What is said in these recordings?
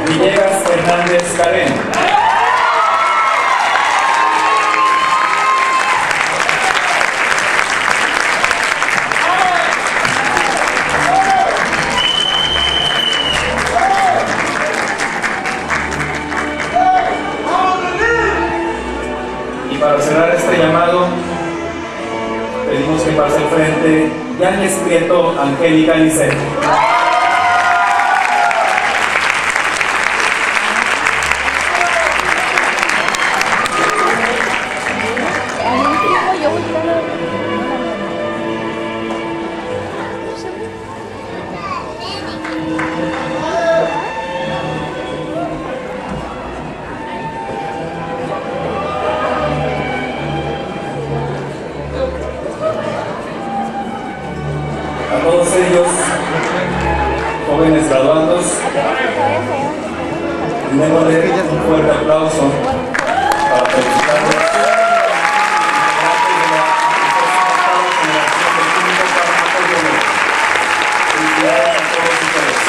Villegas Hernández Karen. Y para cerrar este llamado, pedimos que pase al frente Yanis Prieto Angélica Lisset. A todos ellos, jóvenes graduados, démosle un fuerte aplauso para felicitarlos. Felicidades a todos ustedes.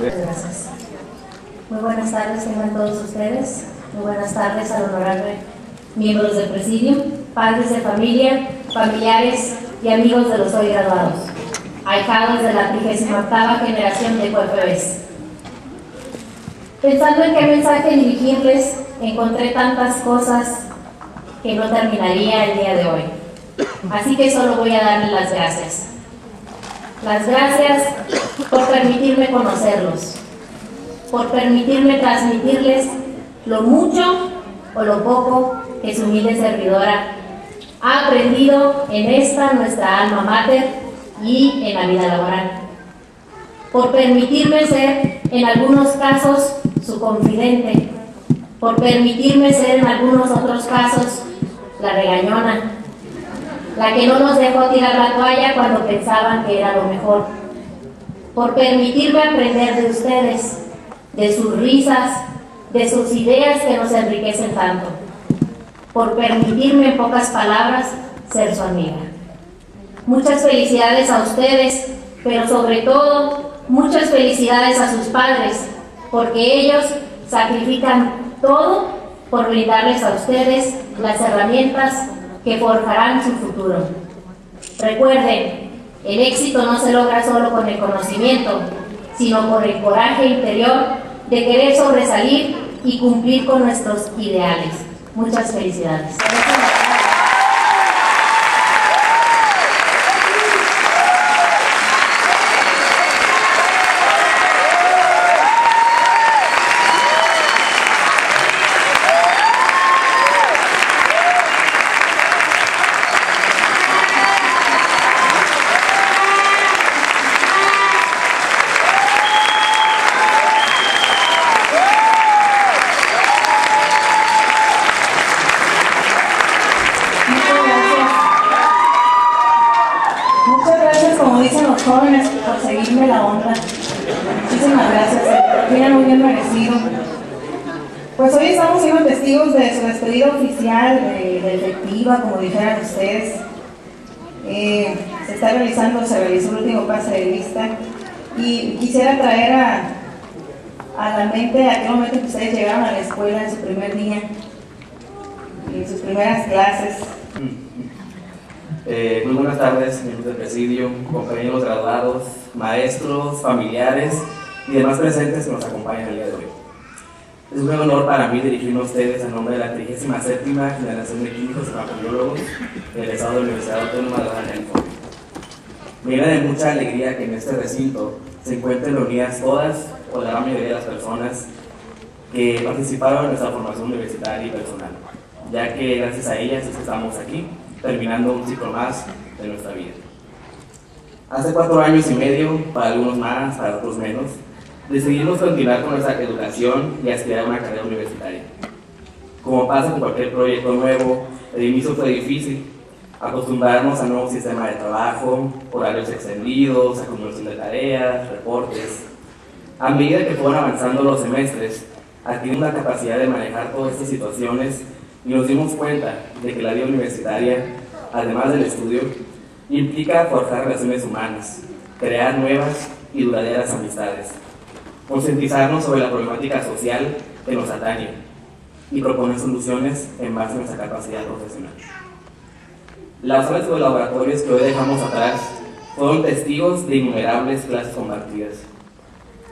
Gracias. Muy buenas tardes tengan todos ustedes. Muy buenas tardes al honorable miembros del presidio, padres de familia, familiares y amigos de los hoy graduados, ahijados de la 38ª generación de QFBs. Pensando en qué mensaje dirigirles, encontré tantas cosas que no terminaría el día de hoy. Así que solo voy a darles las gracias. Las gracias por permitirme conocerlos, por permitirme transmitirles lo mucho o lo poco que su humilde servidora ha aprendido en esta nuestra alma mater y en la vida laboral, por permitirme ser en algunos casos su confidente, por permitirme ser en algunos otros casos la regañona, la que no nos dejó tirar la toalla cuando pensaban que era lo mejor, por permitirme aprender de ustedes, de sus risas, de sus ideas que nos enriquecen tanto, por permitirme en pocas palabras ser su amiga. Muchas felicidades a ustedes, pero sobre todo muchas felicidades a sus padres, porque ellos sacrifican todo por brindarles a ustedes las herramientas que forjarán su futuro. Recuerden, el éxito no se logra solo con el conocimiento, sino con el coraje interior de querer sobresalir y cumplir con nuestros ideales. Muchas felicidades. Jóvenes por seguirme la onda. Muchísimas gracias, tienen muy bien merecido. Pues hoy estamos siendo testigos de su despedida oficial, de efectiva, como dijeran ustedes. Se realizó el último pase de lista y quisiera traer a la mente aquel momento que ustedes llegaron a la escuela en su primer día, en sus primeras clases. Muy buenas tardes, miembros del presidio, compañeros graduados, maestros, familiares y demás presentes que nos acompañan el día de hoy. Es un gran honor para mí dirigirme a ustedes en nombre de la 37ª generación de químicos y farmacobiólogos egresados de la Universidad Autónoma de Baja California. Me llena de mucha alegría que en este recinto se encuentren reunidas todas o la gran mayoría de las personas que participaron en nuestra formación universitaria y personal, ya que gracias a ellas es que estamos aquí, terminando un ciclo más de nuestra vida. Hace 4 años y medio, para algunos más, para otros menos, decidimos continuar con nuestra educación y aspirar a una carrera universitaria. Como pasa con cualquier proyecto nuevo, el inicio fue difícil. Acostumbrarnos a un nuevo sistema de trabajo, horarios extendidos, acumulación de tareas, reportes. A medida que fueron avanzando los semestres, adquirimos la capacidad de manejar todas estas situaciones y nos dimos cuenta de que la vida universitaria, además del estudio, implica forjar relaciones humanas, crear nuevas y duraderas amistades, concientizarnos sobre la problemática social que nos atañe y proponer soluciones en base a nuestra capacidad profesional. Las aulas de laboratorios que hoy dejamos atrás fueron testigos de innumerables clases compartidas.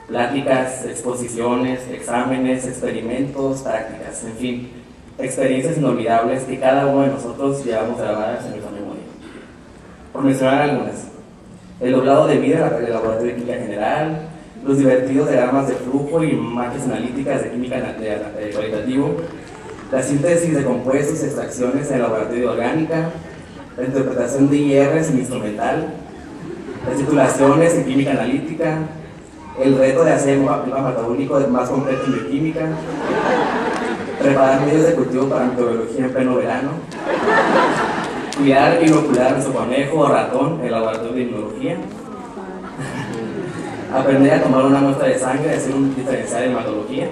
Pláticas, exposiciones, exámenes, experimentos, prácticas, en fin, experiencias inolvidables que cada uno de nosotros llevamos grabadas en nuestra memoria. Por mencionar algunas: el doblado de vida del laboratorio de química general, los divertidos diagramas de flujo y máquinas analíticas de química cualitativo, la síntesis de compuestos y extracciones en el laboratorio de orgánica, la interpretación de IRs en instrumental, las titulaciones en química analítica, el reto de hacer un mapa metabólico más completo en bioquímica, preparar medios de cultivo para microbiología en pleno verano, cuidar y inocular nuestro conejo o ratón en el laboratorio de inmunología, aprender a tomar una muestra de sangre y hacer un diferencial en hematología.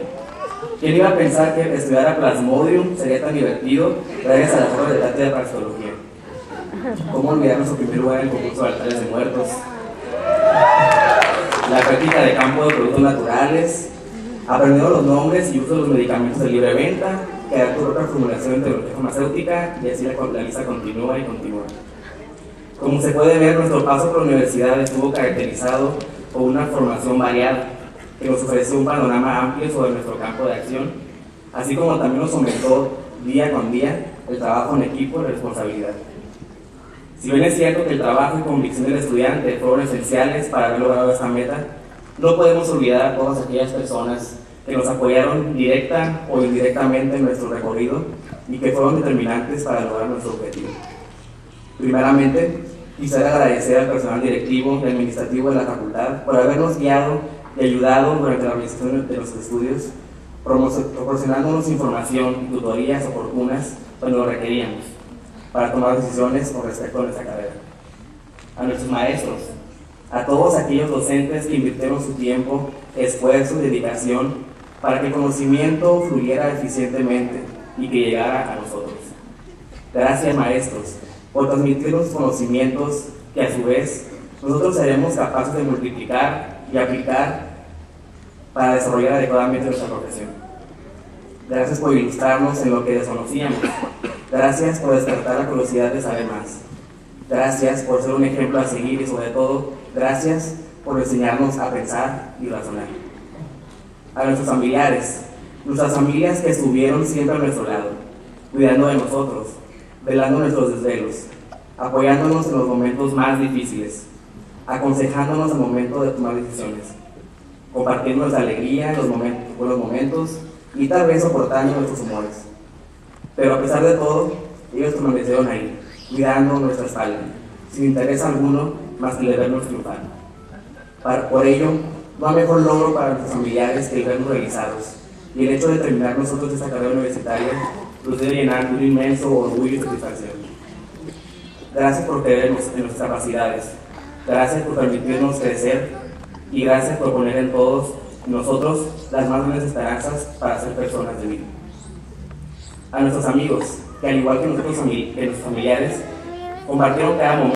¿Quién iba a pensar que estudiar a Plasmodium sería tan divertido gracias a la prueba de cátedra de parasitología? ¿Cómo olvidar nuestro primer lugar en el concurso de altares de muertos? La práctica de campo de productos naturales, aprendiendo los nombres y uso de los medicamentos de libre venta, crear tu propia formulación en tecnología farmacéutica, y así la lista continúa y continúa. Como se puede ver, nuestro paso por la universidad estuvo caracterizado por una formación variada, que nos ofreció un panorama amplio sobre nuestro campo de acción, así como también nos fomentó día con día el trabajo en equipo y la responsabilidad. Si bien es cierto que el trabajo y convicción del estudiante fueron esenciales para haber logrado esta meta, no podemos olvidar a todas aquellas personas que nos apoyaron directa o indirectamente en nuestro recorrido y que fueron determinantes para lograr nuestro objetivo. Primeramente, quisiera agradecer al personal directivo y administrativo de la facultad por habernos guiado y ayudado durante la organización de los estudios, proporcionándonos información y tutorías oportunas cuando lo requeríamos, para tomar decisiones con respecto a nuestra carrera. A nuestros maestros, a todos aquellos docentes que invirtieron su tiempo, esfuerzo y dedicación para que el conocimiento fluyera eficientemente y que llegara a nosotros. Gracias, maestros, por transmitirnos conocimientos que a su vez nosotros seremos capaces de multiplicar y aplicar para desarrollar adecuadamente nuestra profesión. Gracias por ilustrarnos en lo que desconocíamos. Gracias por despertar la curiosidad de saber más. Gracias por ser un ejemplo a seguir y, sobre todo, gracias por enseñarnos a pensar y razonar. A nuestros familiares, nuestras familias que estuvieron siempre a nuestro lado, cuidando de nosotros, velando nuestros desvelos, apoyándonos en los momentos más difíciles, aconsejándonos al momento de tomar decisiones, compartiendo nuestra alegría en los buenos momentos y tal vez soportando nuestros humores. Pero a pesar de todo, ellos permanecieron ahí, cuidando nuestra espalda, sin interés alguno más que el de vernos triunfar. Por ello, no hay mejor logro para nuestros familiares que el vernos realizados, y el hecho de terminar nosotros esta carrera universitaria los debe llenar de un inmenso orgullo y satisfacción. Gracias por creer en nuestras capacidades, gracias por permitirnos crecer y gracias por poner en todos nosotros las más grandes esperanzas para ser personas de bien. A nuestros amigos, que al igual que nosotros, que nuestros familiares, compartieron cada momento